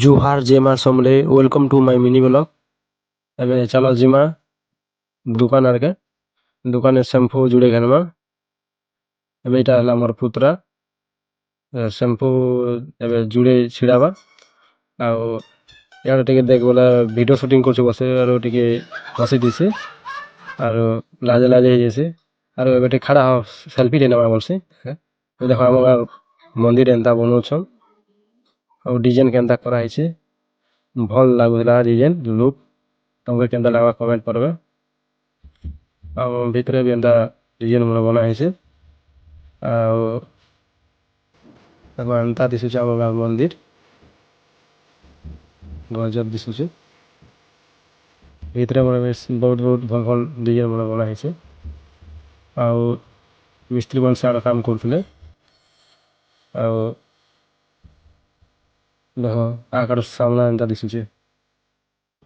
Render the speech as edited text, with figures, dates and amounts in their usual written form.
जुहार जेमा समले welcome to my mini blog. एबे चलो जिमा दुकान आरके दुकान शैम्पू जुड़े घनमा एबे इटा हला मोर पुत्रा शैम्पू एबे जुड़े छिड़ाबा आउ यार टिके देख बोला वीडियो शूटिंग करछ बसे आरो टिके हसी दिसे आरो लाजे लाजे जैसे आरो एबे टिके खड़ा हो सेल्फी लेना बोलसे देखो हम मंदिर एंता बनौछन और डिजाइन केंता करा हिचे भल लागुला डिजाइन लुक तमके केंता लागवा कमेंट करबे और भीतरे भी एंता डिजाइन मन बना हिचे और एंता दिसुचे हम मंदिर गजब दिसुचे भीतरे मन बहुत बहुत भल भल डिजाइन मन बना हिचे और मिस्त्री मन से काम करथले और देखो आकार सामना एंता दिसुचे।